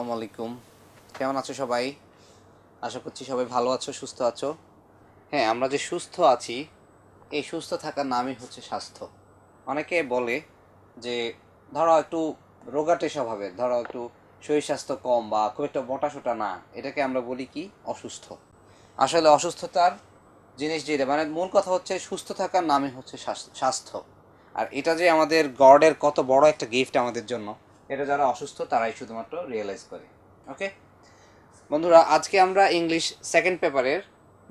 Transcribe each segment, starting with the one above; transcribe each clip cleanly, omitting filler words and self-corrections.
আসসালামু আলাইকুম। কেমন আছো সবাই? আশা করছি সবাই ভালো আছো, সুস্থ আছো। হ্যাঁ, আমরা যে সুস্থ আছি, এই সুস্থ থাকার নামই হচ্ছে স্বাস্থ্য। অনেকে বলে যে ধরো একটু রোগাটে স্বভাবের, ধরো একটু শরীর স্বাস্থ্য কম বা খুব একটা মোটাসোটা না, এটাকে আমরা বলি কি অসুস্থ। আসলে অসুস্থতার জিনিস যেটা মানে মূল কথা হচ্ছে সুস্থ থাকার নামই হচ্ছে স্বাস্থ্য। আর এটা যে আমাদের গডের কত বড় একটা গিফট আমাদের জন্য, এটা যারা অসুস্থ তারাই শুধুমাত্র রিয়েলাইজ করে। ওকে বন্ধুরা, আজকে আমরা ইংলিশ সেকেন্ড পেপারের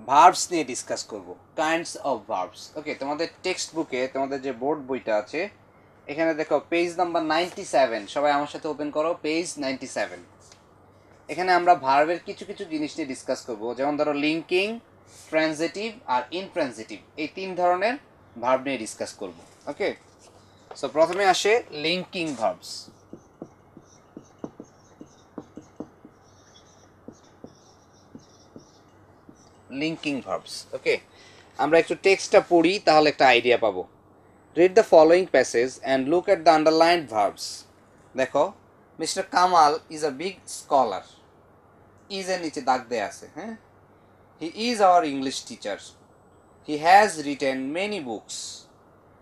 ভার্বস নিয়ে ডিসকাস করব, কাইন্ডস অফ ভার্বস। ওকে, তোমাদের টেক্সট বুকে তোমাদের যে বোর্ড বইটা আছে এখানে দেখো পেজ নাম্বার 97, সবাই আমার সাথে ওপেন করো পেজ 97। এখানে আমরা ভার্বের কিছু কিছু জিনিস নিয়ে ডিসকাস করব, যেমন ধরো লিঙ্কিং, ট্রানজিটিভ আর ইনট্রানজিটিভ, এই তিন ধরনের ভার্ব নিয়ে ডিসকাস করব। ওকে, সো প্রথমে আসে linking verbs. Linking verbs. Okay, আমরা একটু টেক্সটটা পড়ি তাহলে একটা আইডিয়া পাবো। Read the following passage and look at the underlined verbs. দেখো, mister Kamal is a big scholar. Is এর নিচে দাগ দেয়া আছে, হ্যাঁ। He is our English teacher. He has written many books.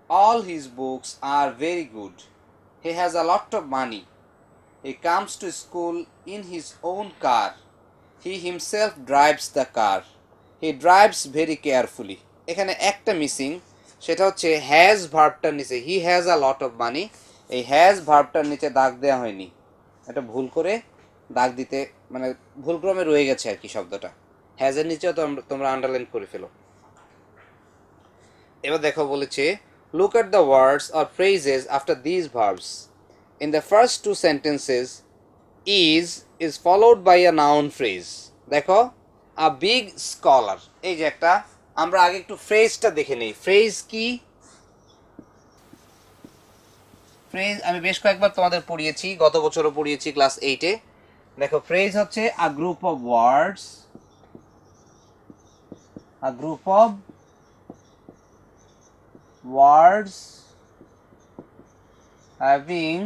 All his books are very good. He has a lot of money. He comes to school in his own car. He himself drives the car. He drives very carefully. এখানে একটা missing, সেটা হচ্ছে has ভার্বটার নিচে he has a lot of money, এই has ভার্বটার নিচে দাগ দেওয়া হয়নি, এটা ভুল করে দাগ দিতে মানে ভুলক্রমে রয়ে গেছে আর কি শব্দটা। হ্যাজের নিচেও তোমরা আন্ডারলাইন করে ফেলো। এবার দেখো বলেছে look at the words or phrases after these verbs. In the first two sentences, is followed by a noun phrase. দেখো, a big scholar, এই যে একটা, আমরা আগে একটু ফ্রেজটা দেখে নেই। ফ্রেজ কি? ফ্রেজ আমি বেশ কয়েকবার তোমাদের পড়িয়েছি, গত বছরও পড়িয়েছি ক্লাস 8-এ। দেখো, ফ্রেজ হচ্ছে a group of words, a group of words having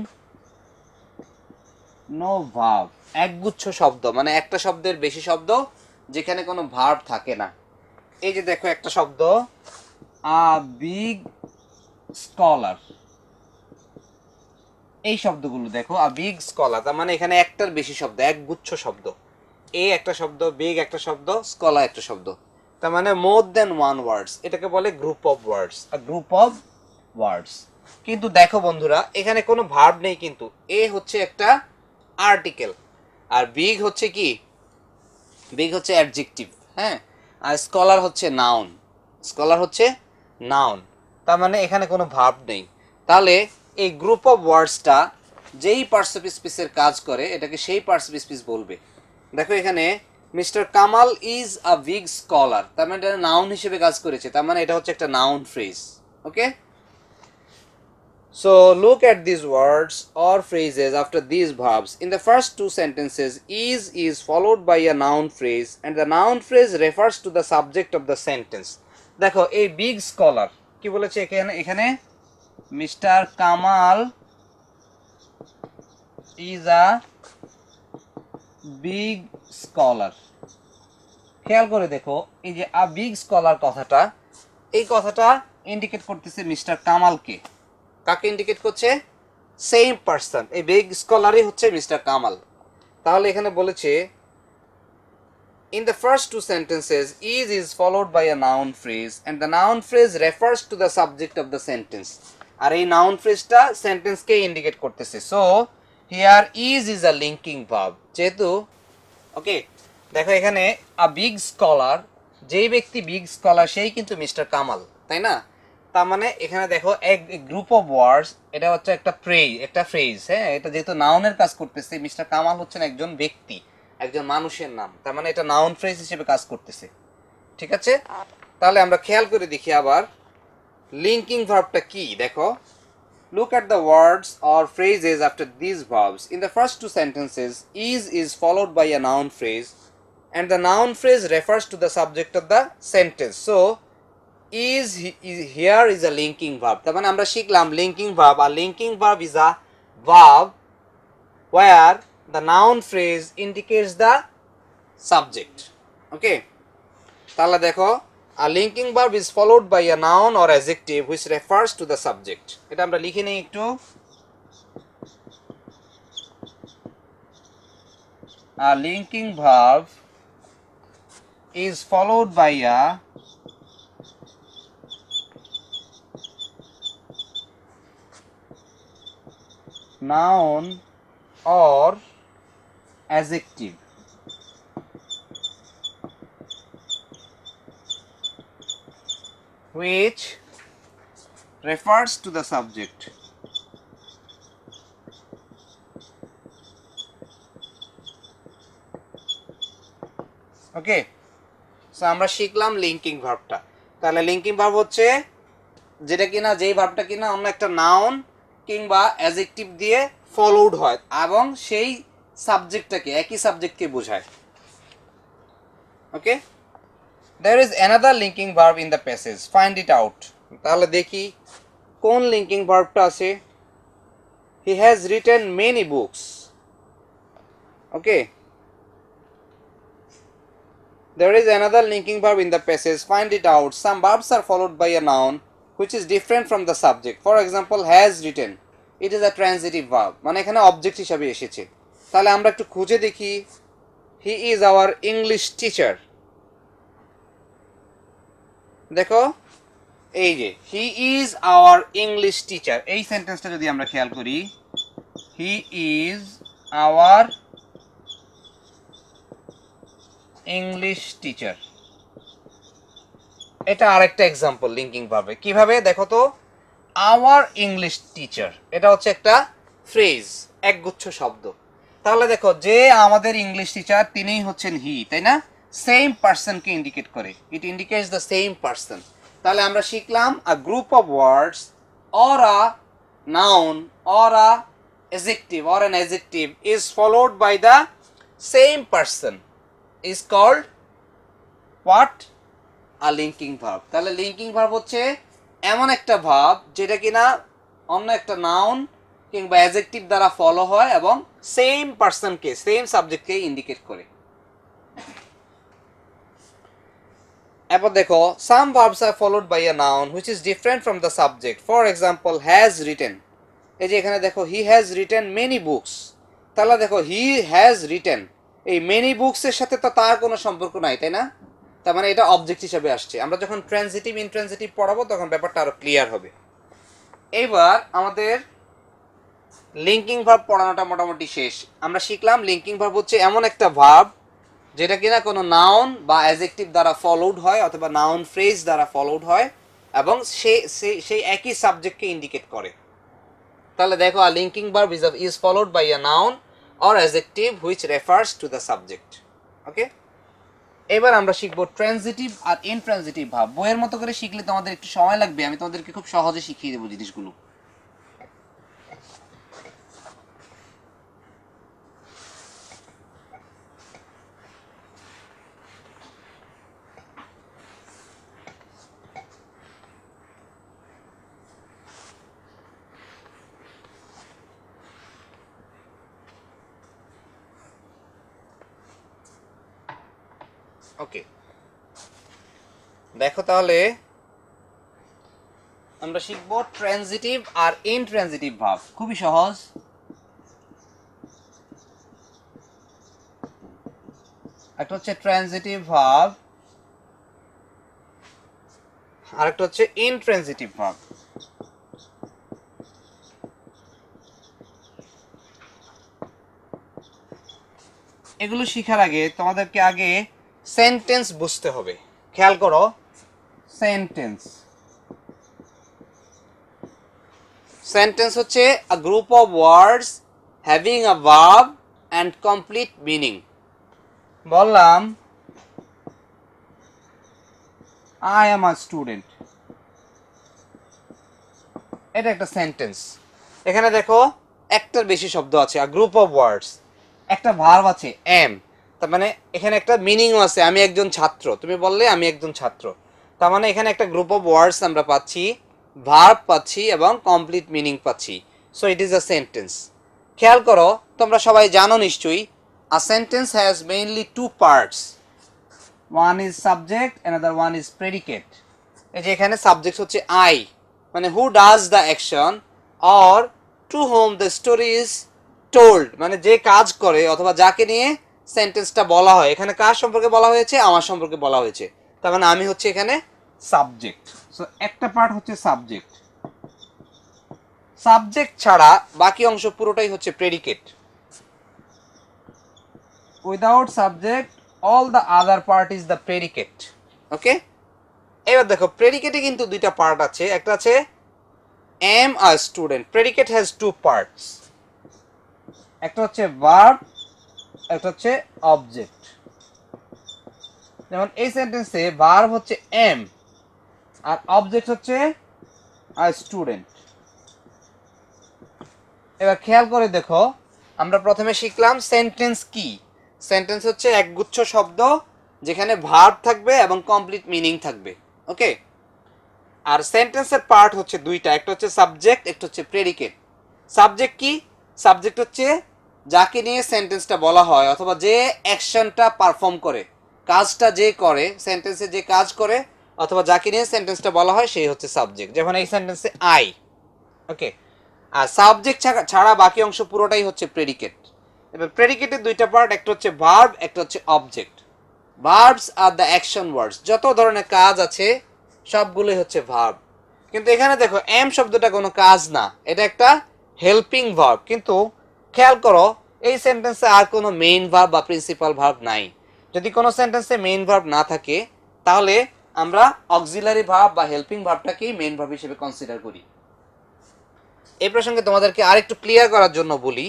no verb. একগুচ্ছ শব্দ মানে একটা শব্দের বেশি শব্দ যেখানে কোনো ভার্ব থাকে না। এই যে দেখো একটা শব্দ আ বিগ স্কলার, এই শব্দগুলো দেখো আ বিগ স্কলার, তার মানে এখানে একটার বেশি শব্দ, একগুচ্ছ শব্দ। এ একটা শব্দ, বিগ একটা শব্দ, স্কলার একটা শব্দ, তার মানে মোর দেন ওয়ান ওয়ার্ডস। এটাকে বলে group of words, a group of ওয়ার্ডস। কিন্তু দেখো বন্ধুরা, এখানে কোনো ভার্ব নেই, কিন্তু এ হচ্ছে একটা আর্টিকেল আর বিগ হচ্ছে কি, বিগ হচ্ছে অ্যাডজেক্টিভ, হ্যাঁ। আর স্কলার হচ্ছে নাউন, স্কলার হচ্ছে নাউন, তার মানে এখানে কোনো ভার্ব নেই। তাহলে এই গ্রুপ অফ ওয়ার্ডসটা যেই পার্সিপিস পিসের কাজ করে এটাকে সেই পার্সিপিস পিস বলবে। দেখো এখানে mister Kamal is a big scholar, তার মানে এটা নাউন হিসেবে কাজ করেছে, তার মানে এটা হচ্ছে একটা noun phrase. Okay, so look at these words or phrases after these verbs. In the first two sentences, is followed by a noun phrase and the noun phrase refers to the subject of the sentence. দেখো এই big scholar কি বলেছে এখানে, এখানে mister Kamal is a big scholar. খেয়াল করে দেখো এই যে আ বিগ স্কলার কথাটা, এই কথাটা ইন্ডিকেট করতেছে মিস্টার কামালকে। কাকে ইন্ডিকেট করছে? সেম পারসন, এই বিগ স্কলারই হচ্ছে মিস্টার কামাল। তাহলে এখানে বলেছে in the first two sentences is followed by a noun phrase and the noun phrase refers to the subject of the sentence. আর এই নাউন ফ্রেজটা সেন্টেন্সকে ইন্ডিকেট করতেছে। So here is a linking verb, যেহেতু ওকে। দেখো এখানে আ big scholar, যেই ব্যক্তি big scholar সেই কিন্তু mister Kamal, তাই না? তার মানে এখানে দেখো এক গ্রুপ অফ ওয়ার্ডস, এটা হচ্ছে একটা ফ্রেজ, হ্যাঁ। এটা যেহেতু নাউনের কাজ করতেছে, মিস্টার কামাল হচ্ছেন একজন ব্যক্তি, একজন মানুষের নাম, তার মানে এটা নাউন ফ্রেজ হিসেবে কাজ করতেছে। ঠিক আছে, তাহলে আমরা খেয়াল করে দেখি আবার লিঙ্কিং ভার্বটা কি। দেখো, look at the words or phrases after these verbs. In the first two sentences, is followed by a noun phrase and the noun phrase refers to the subject of the sentence. So here is a linking verb. তার আমরা শিখলাম linking verb, R linking verb is a verb where the noun phrase indicates the subject. Okay, তাহলে দেখো a linking verb is followed by a noun or adjective which refers to the subject. এটা আমরা লিখে নেই একটু। A linking verb is followed by a noun or adjective which refers to the subject. Okay, so আমরা শিখলাম linking ভার্বটা। তাহলে linking verb হচ্ছে যেটা কিনা, যেই ভার্বটা কিনা অন্য একটা নাউন কিংবা অ্যাডজেক্টিভ দিয়ে ফলোড হয় এবং সেই সাবজেক্টটাকে, একই সাবজেক্টকে বোঝায়। ওকে, there is another linking verb in the passage, find it out. তাহলে দেখি কোন লিঙ্কিং ভার্বটা আছে। he has written many books. Okay, there is another linking verb in the passage, find it out. Some verbs are followed by a noun which is different from the subject. For example, has written, it is a transitive verb, মানে এখানে object হিসাবে এসেছে। তাহলে আমরা একটু খুঁজে দেখি, he is our English teacher. দেখো এই যে he is our English teacher, এই সেন্টেন্সটা যদি আমরা খেয়াল করি, he is our English teacher, এটা আরেকটা एग्जांपल লিঙ্কিং ভার্বে। কিভাবে দেখো তো, our English teacher এটা হচ্ছে একটা ফ্রেজ, একগুচ্ছ শব্দ। তাহলে দেখো যে আমাদের ইংলিশ টিচার তিনিই হচ্ছেন হি, তাই না? সেম পারসনকে ইন্ডিকেট করে, it indicates the same person. তাহলে আমরা শিখলাম a group of words or a noun or a adjective or an adjective is followed by the same person is called what? A linking verb. তাহলে linking verb হচ্ছে এমন একটা verb যেটা কিনা অন্য একটা নাউন কিংবা অ্যাডজেক্টিভ দ্বারা ফলো হয় এবং সেম পারসনকে, সেম সাবজেক্টকে ইন্ডিকেট করে। এরপর দেখো, some verbs are followed by a noun which is different from the subject. For example, has written, এই যে এখানে দেখো he has written many books. তাহলে দেখো হি হ্যাজ রিটেন, এই মেনি বুকসের সাথে তো তার কোনো সম্পর্ক নাই, তাই না? তার মানে এটা অবজেক্ট হিসাবে আসছে। আমরা যখন ট্রানজিটিভ ইনট্রানজিটিভ পড়াবো তখন ব্যাপারটা আরো ক্লিয়ার হবে। এইবার আমাদের লিঙ্কিং ভার্ব পড়ানোটা মোটামুটি শেষ। আমরা শিখলাম লিঙ্কিং ভার্ব হচ্ছে এমন একটা ভার্ব যেটা কিনা কোনো নাউন বা অ্যাডজেক্টিভ দ্বারা ফলোড হয় অথবা নাউন ফ্রেজ দ্বারা ফলোড হয় এবং সেই একই সাবজেক্টকে ইন্ডিকেট করে। তাহলে দেখো, a linking verb is followed by a noun or adjective which refers to the subject. Okay, এবার আমরা শিখবো ট্রানজিটিভ আর ইনট্রানজিটিভ ভার্ব। বইয়ের মতো করে শিখলে তোমাদের একটু সময় লাগবে, আমি তোমাদেরকে খুব সহজে শিখিয়ে দেবো জিনিসগুলো। ওকে, দেখো তাহলে আমরা শিখবো ট্রানজিটিভ আর ইনট্রানজিটিভ ভার্ব। খুবই সহজ। একটা হচ্ছে ট্রানজিটিভ ভার্ব, আর একটা হচ্ছে ইনট্রানজিটিভ ভার্ব। এগুলো শেখার আগে তোমাদেরকে আগে সেন্টেন্স বুঝতে হবে। খেয়াল করো, সেন্টেন্স, সেন্টেন্স হচ্ছে a group of words having a verb and complete meaning. বললাম আই এম আ স্টুডেন্ট, এটা একটা সেন্টেন্স। এখানে দেখো একটার বেশি শব্দ আছে, আ গ্রুপ অফ ওয়ার্ডস, একটা ভার্ব আছে এম, তার মানে এখানে একটা মিনিংও আছে, আমি একজন ছাত্র, তুমি বললে আমি একজন ছাত্র। তার মানে এখানে একটা গ্রুপ অফ ওয়ার্ডস আমরা পাচ্ছি, ভার্ব পাচ্ছি এবং কমপ্লিট মিনিং পাচ্ছি। So it is a sentence. খেয়াল করো, তোমরা সবাই জানো নিশ্চয়ই, a sentence has mainly two parts, one is subject another one is predicate. এই যে এখানে সাবজেক্ট হচ্ছে আই, মানে who does the action, or to whom the story is told, মানে যে কাজ করে অথবা যাকে নিয়ে সেন্টেন্সটা বলা হয়। এখানে কার সম্পর্কে বলা হয়েছে? আমার সম্পর্কে বলা হয়েছে, তার মানে আমি হচ্ছে এখানে সাবজেক্ট। সো একটা পার্ট হচ্ছে সাবজেক্ট, সাবজেক্ট ছাড়া বাকি অংশ পুরোটাই হচ্ছে predicate. Without subject all the other part is the predicate. Okay, এবার দেখো প্রেডিকেটে কিন্তু দুইটা পার্ট আছে, একটা আছে am a student, predicate has two parts, একটা হচ্ছে verb, একটা হচ্ছে অবজেক্ট। যেমন এই সেন্টেন্সে ভার্ব হচ্ছে am আর অবজেক্ট হচ্ছে a student। এবার খেয়াল করে দেখো, আমরা প্রথমে শিখলাম সেন্টেন্স কি। সেন্টেন্স হচ্ছে একগুচ্ছ শব্দ যেখানে ভার্ব থাকবে এবং কমপ্লিট মিনিং থাকবে। ওকে, আর সেন্টেন্সের পার্ট হচ্ছে দুইটা, একটা হচ্ছে সাবজেক্ট, একটা হচ্ছে প্রেডিকেট। সাবজেক্ট কি? সাবজেক্ট হচ্ছে যাকে নিয়ে সেন্টেন্সটা বলা হয় অথবা যে অ্যাকশনটা পারফর্ম করে, কাজটা যে করে, সেন্টেন্সে যে কাজ করে অথবা যাকে নিয়ে সেন্টেন্সটা বলা হয় সেই হচ্ছে সাবজেক্ট। যেমন এই সেন্টেন্সে আই। ওকে, আর সাবজেক্ট ছাড়া বাকি অংশ পুরোটাই হচ্ছে প্রেডিকেট। এবার প্রেডিকেটের দুইটা পার্ট, একটা হচ্ছে ভার্ব, একটা হচ্ছে object. Verbs are the action words, যত ধরনের কাজ আছে সবগুলোই হচ্ছে ভার্ব। কিন্তু এখানে দেখো এম শব্দটা কোনো কাজ না, এটা একটা হেল্পিং ভার্ব। কিন্তু খেয়াল করো এই সেন্টেন্সে আর কোনো মেইন ভার্ব বা প্রিন্সিপাল ভার্ব নাই। যদি কোনো সেন্টেন্সে মেইন ভার্ব না থাকে তাহলে আমরা অক্সিলারি ভার্ব বা হেল্পিং ভার্বটাকেই মেইন ভার্ব হিসেবে কনসিডার করি। এই প্রসঙ্গে তোমাদেরকে আরেকটু ক্লিয়ার করার জন্য বলি,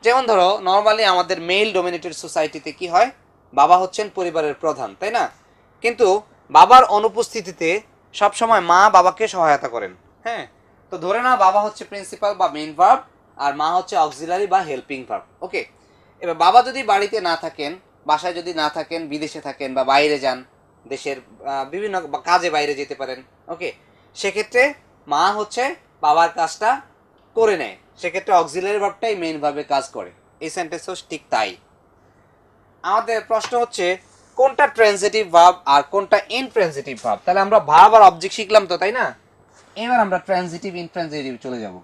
যেমন ধরো নর্মালি আমাদের মেল ডোমিনেটেড সোসাইটিতে কি হয়, বাবা হচ্ছেন পরিবারের প্রধান, তাই না? কিন্তু বাবার অনুপস্থিতিতে সবসময় মা বাবাকে সহায়তা করেন। হ্যাঁ, তো ধরে না বাবা হচ্ছে প্রিন্সিপাল বা মেইন ভার্ব আর মা হচ্ছে অক্সিলারি বা হেল্পিং ভার্ব। ওকে, এবার বাবা যদি বাড়িতে না থাকেন, বাসায় যদি না থাকেন, বিদেশে থাকেন বা বাইরে যান, দেশের বিভিন্ন কাজে বাইরে যেতে পারেন। ওকে, সেক্ষেত্রে মা হচ্ছে বাবার কাজটা করে নেয়, সেক্ষেত্রে অক্সিলারি ভার্বটাই মেইন ভার্বে কাজ করে। এই সেন্টেন্সও ঠিক তাই। আমাদের প্রশ্ন হচ্ছে কোনটা ট্রান্সিটিভ ভার্ব আর কোনটা ইনট্রান্সিটিভ ভার্ব। তাহলে আমরা ভার্ব আর অবজেক্ট শিখলাম তো, তাই না? এবার আমরা ট্রান্সিটিভ ইনট্রান্সিটিভ চলে যাব।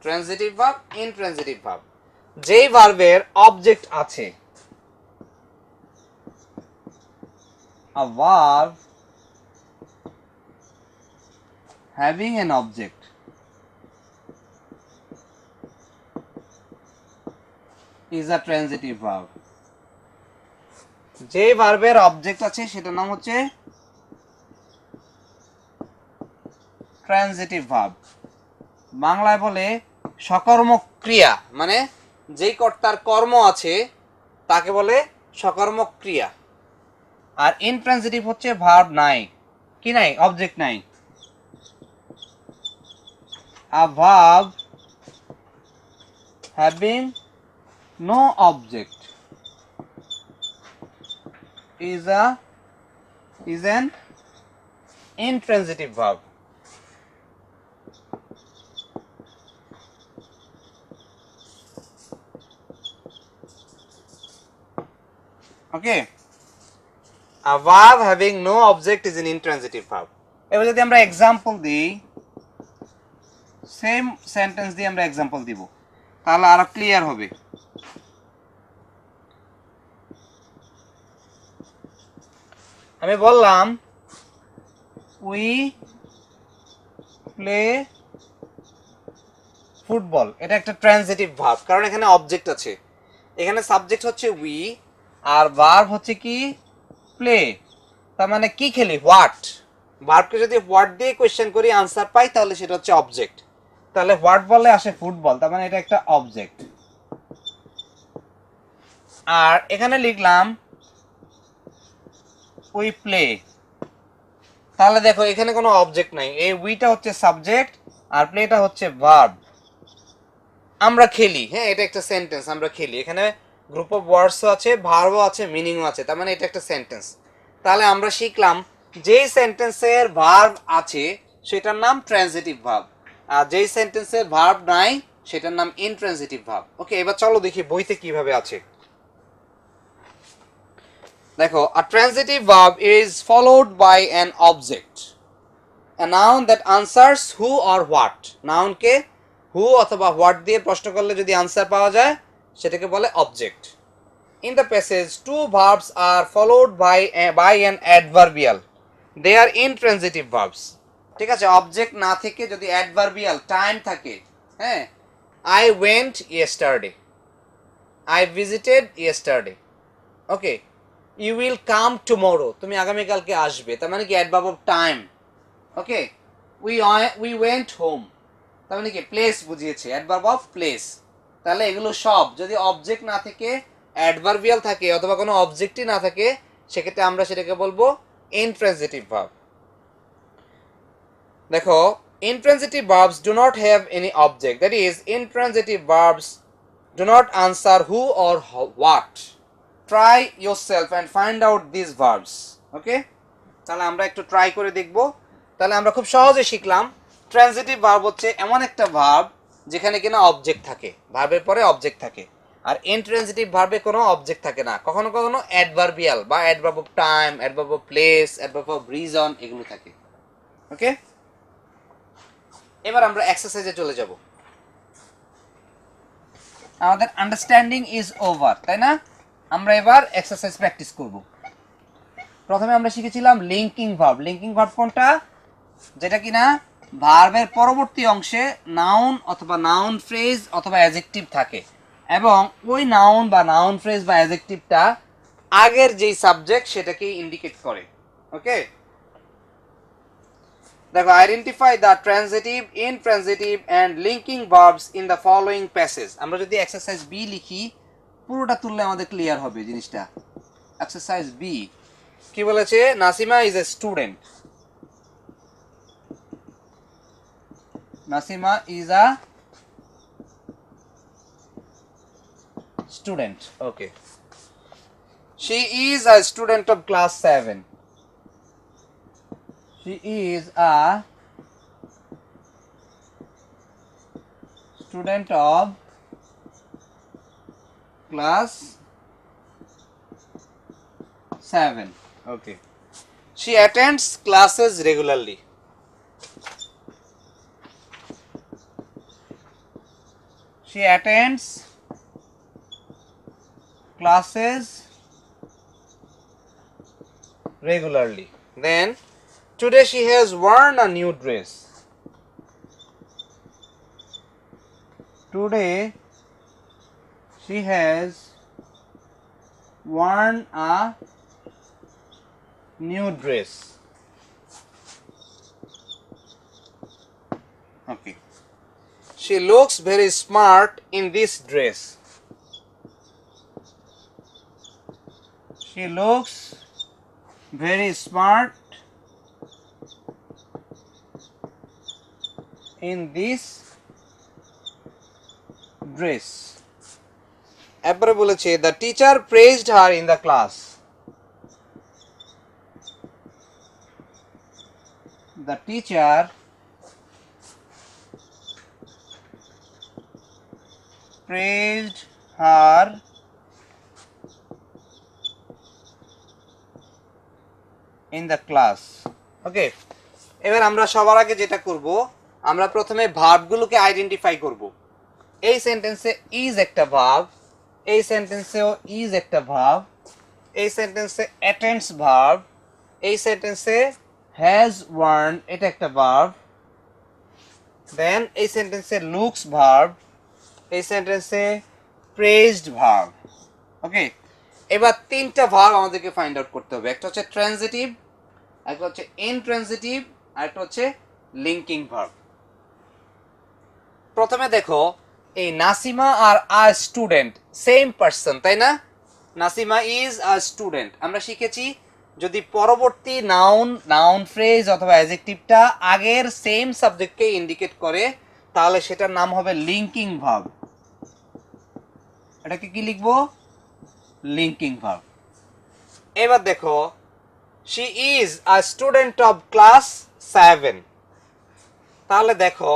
ট্রান্সিটিভ ভার্ব, ইনট্রান্সিটিভ ভার্ব, যেই ভার্বের অবজেক্ট আছে। A verb having an object is a transitive verb. যে ভার্বের অবজেক্ট আছে সেটার নাম হচ্ছে ট্রানজিটিভ ভার্ব। বাংলায় বলে সকর্মক ক্রিয়া, মানে যেই কর্তার কর্ম আছে তাকে বলে সকর্মক ক্রিয়া। আর ইনট্রানজিটিভ হচ্ছে ভার্ব নাই, কি নাই? অবজেক্ট নাই। A verb having no object is an intransitive verb. Okay, a verb having no object is an intransitive verb. এবার যদি আমরা এক্সাম্পল দিই, সেম সেন্টেন্স দিয়ে আমরা এক্সাম্পল দিব, তাহলে আরো ক্লিয়ার হবে। আমি বললাম উই প্লে ফুটবল, এটা একটা ট্রানজিটিভ ভার্ব, কারণ এখানে অবজেক্ট আছে। এখানে সাবজেক্ট হচ্ছে উই আর ভার্ব হচ্ছে কি? প্লে। তার মানে কি খেলি? হোয়াট। ভার্বকে যদি হোয়াট দিয়ে কোয়েশ্চেন করি আনসার পাই তাহলে সেটা হচ্ছে অবজেক্ট। তাহলে হোয়াট বলে আসে ফুটবল, তার মানে এটা একটা অবজেক্ট। আর এখানে লিখলাম উই প্লে, তাহলে দেখো এখানে কোনো অবজেক্ট নাই, এই উইটা হচ্ছে সাবজেক্ট আর প্লেটা হচ্ছে ভার্ব। আমরা খেলি, হ্যাঁ এটা একটা সেন্টেন্স, আমরা খেলি। এখানে গ্রুপ অফ ওয়ার্ডসও আছে, ভার্বও আছে, মিনিংও আছে, তার মানে এটা একটা সেন্টেন্স। তাহলে আমরা শিখলাম যেই সেন্টেন্সের ভার্ব আছে সেটার নাম ট্রানজিটিভ ভার্ব, আর যেই সেন্টেন্সের ভার্ব নাই সেটার নাম ইনট্রানজিটিভ ভার্ব। ওকে, এবার চলো দেখি বইতে কিভাবে আছে। দেখো, a transitive verb is followed by an object, a noun that answers who or what। নাউনকে who অথবা what দিয়ে প্রশ্ন করলে যদি আনসার পাওয়া যায় সেটাকে বলে object. In the passage, two verbs are followed by an adverbial. They are intransitive verbs. ঠিক আছে, অবজেক্ট না থেকে যদি অ্যাডভার্বিয়াল টাইম থাকে, হ্যাঁ, I went yesterday, I visited yesterday, okay, you will come tomorrow, তুমি আগামীকালকে আসবে, তার মানে কি adverb of time. Okay, we went home, তার মানে কি প্লেস বুঝিয়েছে, অ্যাডভার্ব অফ প্লেস। তাহলে এগুলো সব যদি অবজেক্ট না থেকে অ্যাডভার্বিয়াল থাকে অথবা কোনো অবজেক্টই না থাকে সেক্ষেত্রে আমরা সেটাকে বলবো ইনট্রানজিটিভ ভার্ব। দেখো, intransitive verbs do not have any object, that is intransitive verbs do not answer who or what. Try yourself and find out these verbs. ওকে, তাহলে আমরা একটু ট্রাই করে দেখব। তাহলে আমরা খুব সহজে শিখলাম ট্রানজিটিভ ভার্ব হচ্ছে এমন একটা ভার্ব যেখানে কিনা অবজেক্ট থাকে, ভার্বের পরে অবজেক্ট থাকে। আর ইনট্রানজিটিভ ভার্বে কোনো অবজেক্ট থাকে না, কখনো কখনো অ্যাডভার্বিয়াল বা adverb of time, adverb of place, adverb of reason এগুলো থাকে। ওকে, এবার আমরা এক্সারসাইজে চলে যাব। আমাদের আন্ডারস্ট্যান্ডিং ইজ ওভার, তাই না? আমরা এবার এক্সারসাইজ প্র্যাকটিস করব। প্রথমে আমরা শিখেছিলাম লিঙ্কিং ভার্ব। লিঙ্কিং ভার্ব কোনটা? যেটা কিনা ভার্বের পরবর্তী অংশে নাউন অথবা নাউন ফ্রেজ অথবা অ্যাডজেক্টিভ থাকে এবং ওই নাউন বা নাউন ফ্রেজ বা অ্যাডজেক্টিভটা আগের যেই সাবজেক্ট সেটাকে ইন্ডিকেট করে। ওকে, দেখো, identify the transitive, intransitive and linking verbs in the following passage. আমরা যদি এক্সারসাইজ বি লিখি পুরোটা তুললে আমাদের ক্লিয়ার হবে জিনিসটা। এক্সারসাইজ বি কি বলেছে? Nasima is a student. Nasima is a student. Okay, she is a student of class 7। She is a student of class 7. Okay. She attends classes regularly. She attends classes regularly. Then today she has worn a new dress. Today she has worn a new dress. Okay. She looks very smart in this dress. She looks very smart in this dress. এরপরে বলেছে the teacher praised her in the class. The teacher praised her in the class. ওকে, এবার আমরা সবার আগে যেটা করব, আমরা প্রথমে ভার্বগুলোকে আইডেন্টিফাই করব। এই সেন্টেন্সে ইজ একটা ভার্ব, এই সেন্টেন্সেও ইজ একটা ভার্ব, এই সেন্টেন্সে অ্যাটেন্ডস ভার্ব, এই সেন্টেন্সে হ্যাজ ওয়ার্ন এটা একটা ভার্ব, দেন এই সেন্টেন্সে লুকস ভার্ব, এই সেন্টেন্সে প্রেজড ভার্ব। ওকে, এবার তিনটা ভার্ব আমাদেরকে ফাইন্ড আউট করতে হবে। একটা হচ্ছে ট্রানজিটিভ, একটা হচ্ছে ইনট্রানজিটিভ, আর একটা হচ্ছে লিঙ্কিং ভার্ব। প্রথমে দেখো, এই নাসিমা আর আ স্টুডেন্ট সেম পারসন, তাই না? Nasima is a student. আমরা শিখেছি যদি পরবর্তী নাউন ফ্রেজ অথবা অ্যাডজেক্টিভটা আগের সেম সাবজেক্টকে ইন্ডিকেট করে তাহলে সেটার নাম হবে লিঙ্কিং ভার্ব। এটাকে কি লিখবো? Linking verb. এবার দেখো, she is a student of class 7 তাহলে দেখো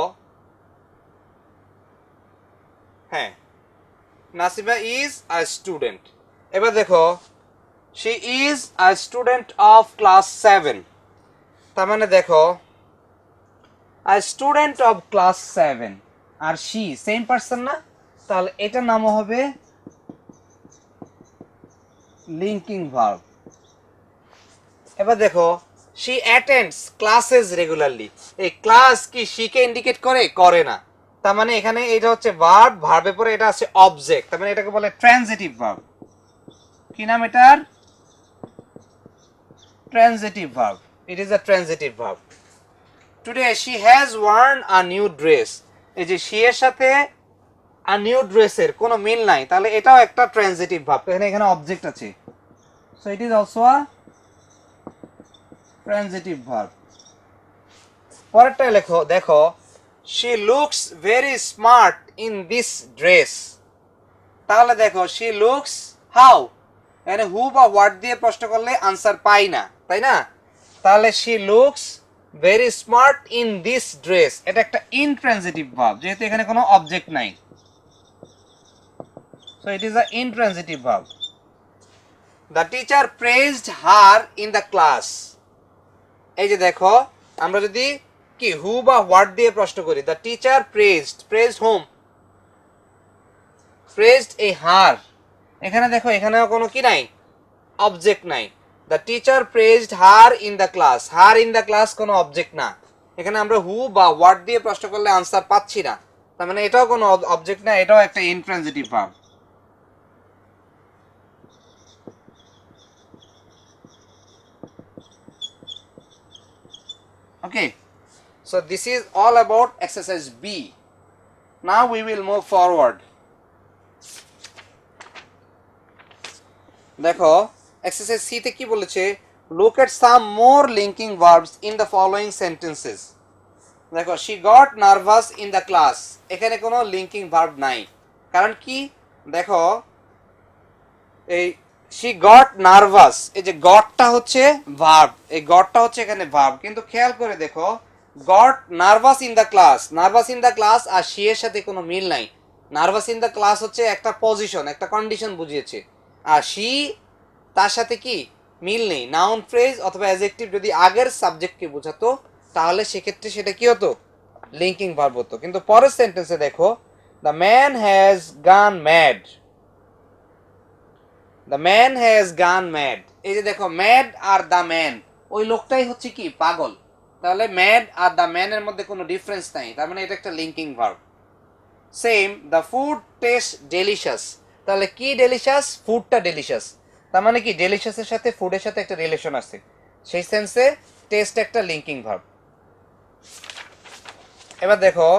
হ্যাঁ নাসিমা is a student এবার দেখো she is a student of class 7 তার মানে দেখো a student of class 7 আর she সেম পারসন না তাহলে এটার নাম হবে লিংকিং ভার্ব এবার দেখো she attends classes regularly এই ক্লাস কি she কে ইন্ডিকেট করে করে না তার মানে এখানে এটা হচ্ছে ভার্ব ভার্বের পরে এটা আছে অবজেক্ট তার মানে এটাকে বলে ট্রানজিটিভ ভার্ব কি নাম এটার transitive verb it is a transitive verb today she has worn a new dress এই যে she এর সাথে a new dress এর কোনো মিল নাই তাহলে এটাও একটা ট্রানজিটিভ ভার্ব এখানে অবজেক্ট আছে so it is also a transitive verb পরেরটা লেখো দেখো she looks very smart in this dress তাহলে দেখো she looks how এখানে হু বা হোয়াট দিয়ে প্রশ্ন করলে আনসার পাই না তাই না তাহলে she looks very smart in this dress এটা একটা ইনট্রানজিটিভ ভার্ব যেহেতু এখানে কোনো অবজেক্ট নাই so it is a intransitive verb the teacher praised her in the class এই যে দেখো আমরা যদি কি হু বা হোয়াট দিয়ে প্রশ্ন করি the teacher praised whom praised a her এখানে দেখো এখানেও কোনো কি নাই অবজেক্ট নাই the teacher praised her in the class her in the class কোনো অবজেক্ট না এখানে আমরা হু বা হোয়াট দিয়ে প্রশ্ন করলে আনসার পাচ্ছি না তার মানে এটাও কোনো অবজেক্ট না এটাও একটা intransitive verb okay so this is all about exercise B now we will move forward দেখো exercise C তে কি বলেছে look at some more linking verbs in the following sentences দেখো she got nervous in the class এখানে কোনো linking verb নাই কারণ কি দেখো এই she got nervous এই যে গটটা হচ্ছে ভার্ব এই গটটা হচ্ছে এখানে ভার্ব কিন্তু খেয়াল করে দেখো got nervous in the class R she এর সাথে কোনো মিল নাই nervous in the class হচ্ছে একটা পজিশন একটা কন্ডিশন বুঝিয়েছে আর she তার সাথে কি মিল নেই নাউন ফ্রেজ অথবা অ্যাডজেক্টিভ যদি আগের সাবজেক্টকে বোঝাতো তাহলে সেক্ষেত্রে সেটা কি হতো লিংকিং ভার্ব হতো কিন্তু পরের সেন্টেন্সে দেখো the man has gone mad the man has gone mad এই যে দেখো ম্যাড আর দ্য ম্যান ওই লোকটাই হচ্ছে কি পাগল তাহলে ম্যাড আর দ্য ম্যান এর মধ্যে কোনো ডিফারেন্স নাই তার মানে এটা একটা linking verb same the food taste delicious তাহলে কি ডেলিশিয়াস ফুডটা ডেলিশিয়াস তার মানে কি ডেলিশিয়াসের সাথে ফুডের সাথে একটা রিলেশন আছে সেই সেন্সে টেস্ট একটা লিংকিং ভার্ব এবার দেখো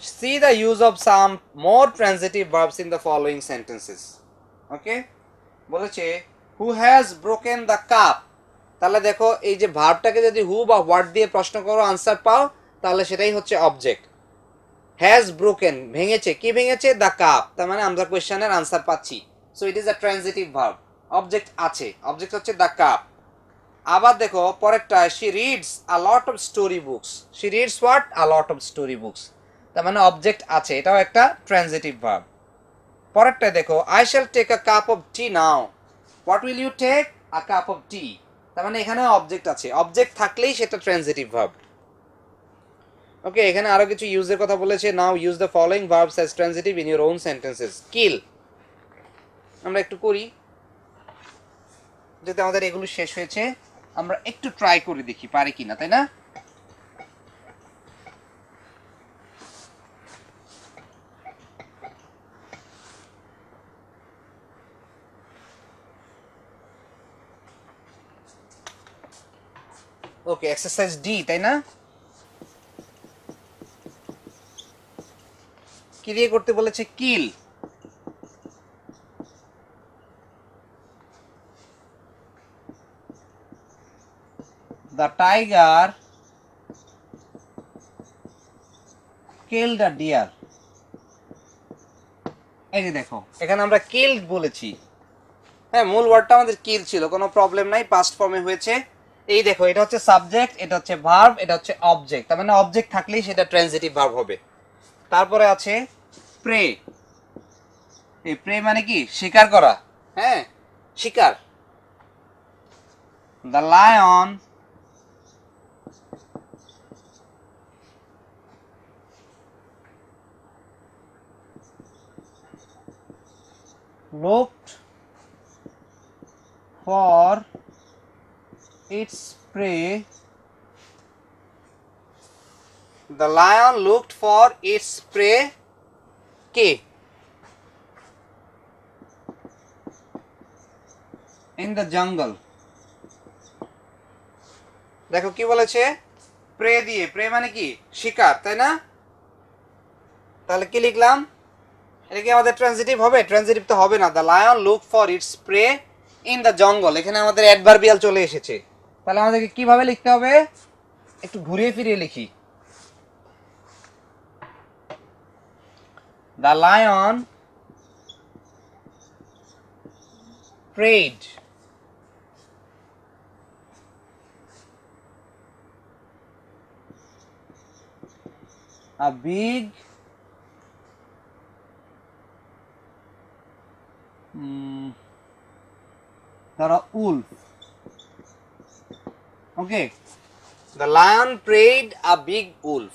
see the use of some more transitive verbs in the following sentences okay বলেছে who has broken the cup তাহলে দেখো এই যে ভার্বটাকে যদি হু বা হোয়াট দিয়ে প্রশ্ন করো আনসার পাও তাহলে সেটাই হচ্ছে অবজেক্ট has broken ভেঙেছে কি ভেঙেছে the cup তার মানে আমরা কোশ্চেনের আনসার পাচ্ছি so it is a transitive verb object আছে অবজেক্ট হচ্ছে the cup আবার দেখো পরেরটা she reads a lot of story books she reads what a lot of story books তার মানে অবজেক্ট আছে এটাও একটা ট্রানজিটিভ ভার্ব পরেরটা দেখো I shall take a cup of tea now what will you take a cup of tea তার মানে এখানে অবজেক্ট আছে অবজেক্ট থাকলেই সেটা ট্রানজিটিভ ভার্ব ওকে এখানে আরো কিছু ইউজের কথা বলেছে now use the following verbs as transitive in your own sentences kill আমরা একটু করি যদি আমাদের এগুলো শেষ হয়েছে আমরা একটু ট্রাই করে দেখি পারি কিনা তাই না ওকে এক্সারসাইজ ডি তাই না কি দিয়ে করতে বলেছে kill the tiger killed a deer এই যে দেখো এখানে আমরা কিলড বলেছি হ্যাঁ, মূল ওয়ার্ডটা আমাদের কিল ছিল, কোনো প্রবলেম নাই, পাস্ট ফর্মে হয়েছে। এই দেখো, এটা হচ্ছে সাবজেক্ট, এটা হচ্ছে ভার্ব, এটা হচ্ছে অবজেক্ট, তার মানে অবজেক্ট থাকলেই সেটা ট্রান্সিটিভ ভার্ব হবে। তারপরে আছে প্রে। এই প্রে মানে কি? শিকার করা। হ্যাঁ, শিকার। The lion looked for its prey. The lion looked for its prey. K? In the jungle. দেখো কি বলেছে, প্রে দিয়ে, প্রে মানে কি? শিকার, তাই না? তাহলে কি লিখলাম? এটা কি আমাদের ট্রান্সিটিভ হবে? ট্রান্সিটিভ তো হবে না। The lion look for its prey in the jungle, এখানে আমাদের অ্যাডভার্বিয়াল চলে এসেছে। তাহলে আমাদেরকে কিভাবে লিখতে হবে? একটু ঘুরিয়ে ফিরিয়ে লিখি। দ্য লায়ন prayed a big ধরো wolf. Okay, the lion prayed a big wolf.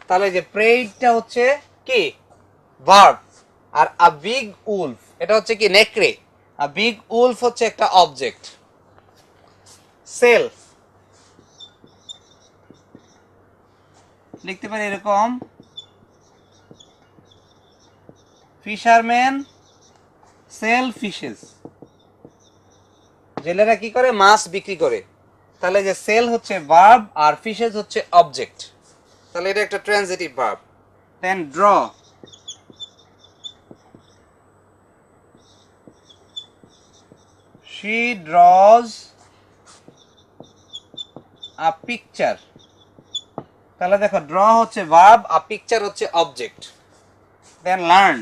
তাহলে যে প্রেডটা হচ্ছে কি? ভার্ব। আর আ বিগ উলফ এটা হচ্ছে কি? নেকড়ে। আ বিগ উলফ হচ্ছে একটা অবজেক্ট। সেল লিখতে পারি এরকম, ফিশারম্যান সেল ফিশেস। জেলেরা কি করে? মাছ বিক্রি করে। তাহলে যে সেল হচ্ছে ভার্ব আর ফিশেস হচ্ছে অবজেক্ট, তাহলে এটা একটা transitive verb. Then draw, she draws a picture। তাহলে দেখো, ড্র হচ্ছে ভার্ব আর পিকচার হচ্ছে object. Then learn,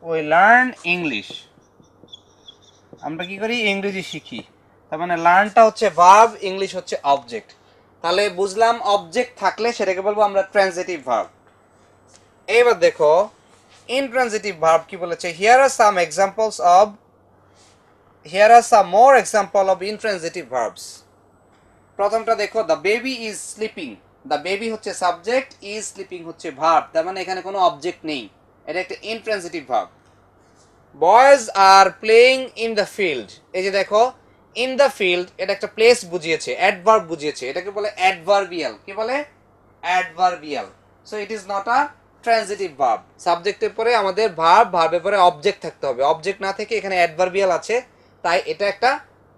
we learn English। আমরা কি করি? ইংরেজি শিখি। তার মানে লার্নটা হচ্ছে ভার্ব, ইংলিশ হচ্ছে অবজেক্ট। তাহলে বুঝলাম, অবজেক্ট থাকলে সেটাকে বলবো আমরা ট্রান্সিটিভ ভার্ব। এবার দেখো ইনট্রান্সিটিভ ভার্ব কি বলেছে। Here are some more example of intransitive verbs. প্রথমটা দেখো, the baby is sleeping. The baby হচ্ছে সাবজেক্ট, ইজ স্লিপিং হচ্ছে ভার্ব, তার মানে এখানে কোনো অবজেক্ট নেই, এটা একটা intransitive verb. Boys are playing in the field. এই যে দেখো, ইন দ্য ফিল্ড এটা একটা প্লেস বুঝিয়েছে, অ্যাডভার্ব বুঝিয়েছে, এটাকে বলে অ্যাডভার্বিয়াল। কি বলে? Adverbial. So it is not a transitive verb. সাবজেক্টের পরে আমাদের ভার্ব, ভার্বের পরে অবজেক্ট থাকতে হবে। অবজেক্ট না থেকে এখানে অ্যাডভার্বিয়াল আছে, তাই এটা একটা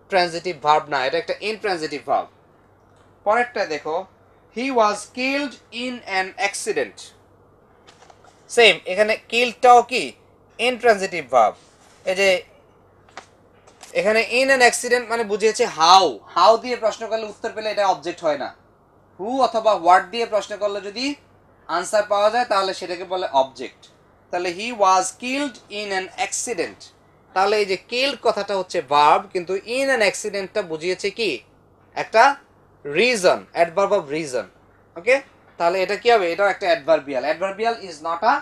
ট্রান্সিটিভ ভার্ব না, এটা একটা ইনট্রান্সিটিভ ভার্ব। পরেরটা দেখো, he was killed in an accident. Same, এখানে কিলডটাও কি? Intransitive verb. এই যে এখানে ইন অ্যান অ্যাক্সিডেন্ট মানে বুঝিয়েছে হাউ। হাউ দিয়ে প্রশ্ন করলে উত্তর পেলে এটা অবজেক্ট হয় না। হু অথবা হোয়াট দিয়ে প্রশ্ন করলে যদি আনসার পাওয়া যায় তাহলে সেটাকে বলে অবজেক্ট। তাহলে হি was killed in an accident. তাহলে এই যে কিলড কথাটা হচ্ছে ভার্ব, কিন্তু ইন অ্যান অ্যাক্সিডেন্টটা বুঝিয়েছে কি? একটা রিজন, অ্যাডভার্ব অফ রিজন। ওকে, তাহলে এটা কি হবে? এটাও একটা adverbial. Adverbial is not a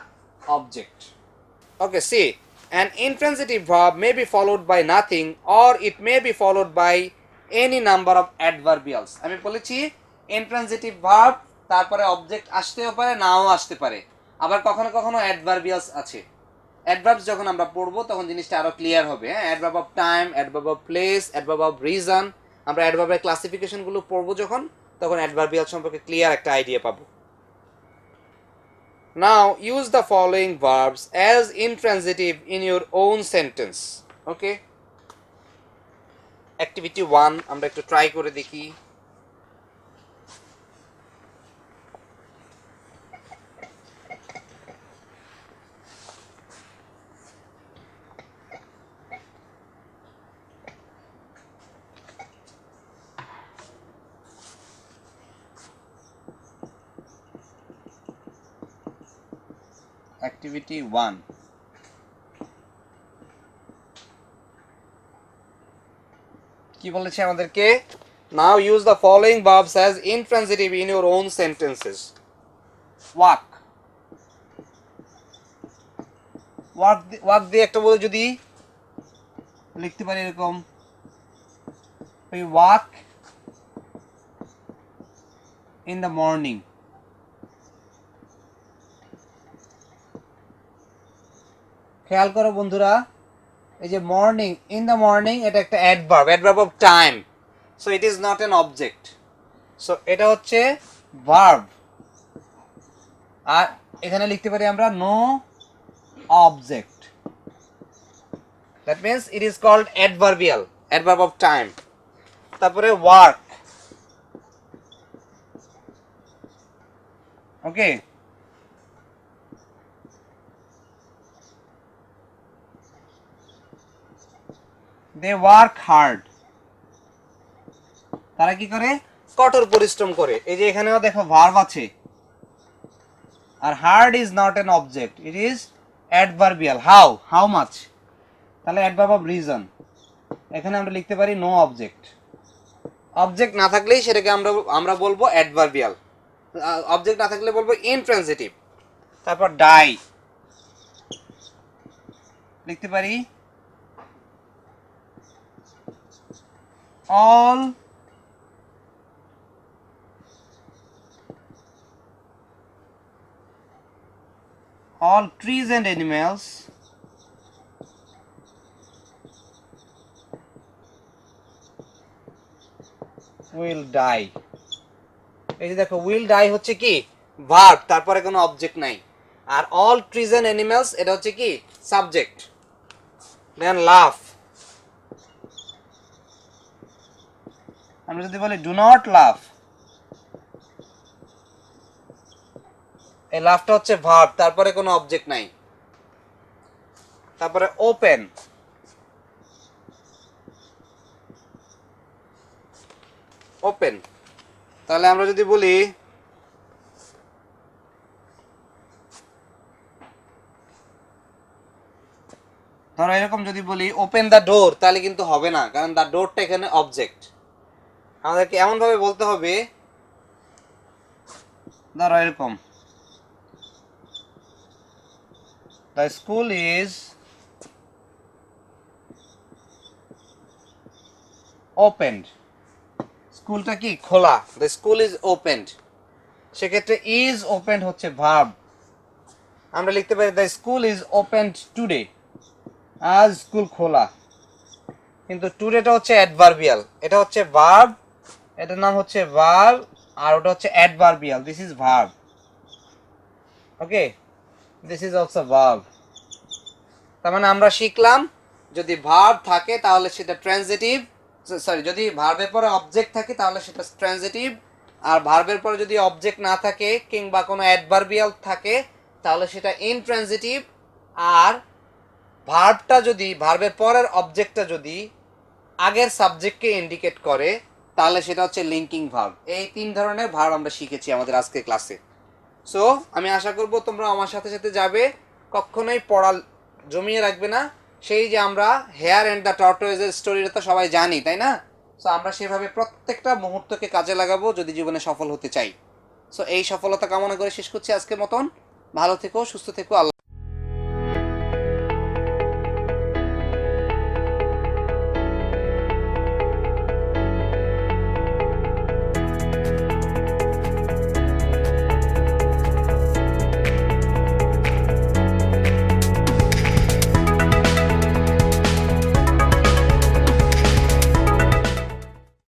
object. Okay, see, an intransitive verb may be followed by nothing or it may be followed by any number of adverbials. আমি বলেছি intransitive verb তারপরে object আসতেও পারে, নাও আসতে পারে, আবার কখনো কখনো অ্যাডভার্বিয়ালস আছে। অ্যাডভার্বস যখন আমরা পড়বো তখন জিনিসটা আরো ক্লিয়ার হবে। হ্যাঁ, adverb of time, adverb of place, adverb of reason, আমরা অ্যাডভার্বের ক্লাসিফিকেশনগুলো পড়বো যখন, তখন অ্যাডভার্বিয়াল সম্পর্কে ক্লিয়ার একটা আইডিয়া পাবো। Now use the following verbs as intransitive in your own sentence. Okay? Activity 1 আমরা একটু ট্রাই করে দেখি। অ্যাক্টিভিটি 1 কি বলেছে আমাদেরকে? Now use the following verbs as intransitive in your own sentences. Walk, walk দিয়ে একটা বলে যদি লিখতে পারি এরকম, we walk in the morning, খেয়াল করো বন্ধুরা, এই যে মর্নিং, ইন দ্য মর্নিং, এটা একটা adverb of time, so it is not an object, so এটা হচ্ছে ভার্ব। আর এখানে লিখতে পারি আমরা no object, that means it is called adverb of time. তারপরে work, okay, they work hard, তারা কি করে? কঠোর পরিশ্রম করে। এই যে এখানেও দেখো ভার্ব আছে, আর hard is not an object, it is adverbial. How much, তাহলে অ্যাডভার্ব অফ রিজন, এখানে আমরা লিখতে পারি নো অবজেক্ট। অবজেক্ট না থাকলেই সেটাকে আমরা বলবো অ্যাডভার্বিয়াল, অবজেক্ট না থাকলে বলবো ইনট্রানজিটিভ। তারপর ডাই, লিখতে পারি all trees and animals will die। এই যে দেখো will die হচ্ছে কি ভার্ব, তারপরে কোনো অবজেক্ট নাই। আর all trees and animals এটা হচ্ছে কি সাবজেক্ট। দেন লাফ, আমরা যদি বলি ডু নট লাফ, এই লাফটা হচ্ছে ভার্ব, তারপরে কোনো অবজেক্ট নাই। তারপরে ওপেন, তাহলে আমরা যদি বলি ধরো এরকম যদি বলি ওপেন দ্য ডোর, তাহলে কিন্তু হবে না, কারণ দ্য ডোরটা এখানে অবজেক্ট। আমাদেরকে এমন ভাবে বলতে হবে, ধরো এরকম দ্য স্কুল ইজ ওপেন্ড, স্কুলটা কি খোলা, দ্য স্কুল ইজ ওপেন্ড। সেক্ষেত্রে ইজ ওপেন্ড হচ্ছে ভার্ব, আমরা লিখতে পারি the school is opened today, আজ স্কুল খোলা। কিন্তু টুডেটা হচ্ছে অ্যাডভার্বিয়াল, এটা হচ্ছে ভার্ব, এটার নাম হচ্ছে ভার্ব, আর ওটা হচ্ছে adverbial, this is verb. Okay, this is also verb. তার মানে আমরা শিখলাম যদি ভার্ব থাকে তাহলে সেটা ট্রানজিটিভ, সরি যদি ভার্বের পরে অবজেক্ট থাকে তাহলে সেটা ট্রানজিটিভ, আর ভার্বের পরে যদি অবজেক্ট না থাকে কিংবা কোনো অ্যাডভার্বিয়াল থাকে তাহলে সেটা ইনট্রানজিটিভ। আর ভার্বটা যদি, ভার্বের পরের অবজেক্টটা যদি আগের সাবজেক্টকে ইন্ডিকেট করে তাহলে সেটা হচ্ছে লিঙ্কিং ভার্ব। এই তিন ধরনের ভার্ব আমরা শিখেছি আমাদের আজকের ক্লাসে। সো আমি আশা করব তোমরা আমার সাথে সাথে যাবে, কখনোই পড়া জমিয়ে রাখবে না। সেই যে আমরা হেয়ার অ্যান্ড দ্য টর্টয়েজের স্টোরিটা তো সবাই জানি, তাই না? সো আমরা সেভাবে প্রত্যেকটা মুহূর্তকে কাজে লাগাবো যদি জীবনে সফল হতে চাই। সো এই সফলতা কামনা করে শেষ করছি আজকের মতন। ভালো থেকো, সুস্থ থেকো, আল্লাহ।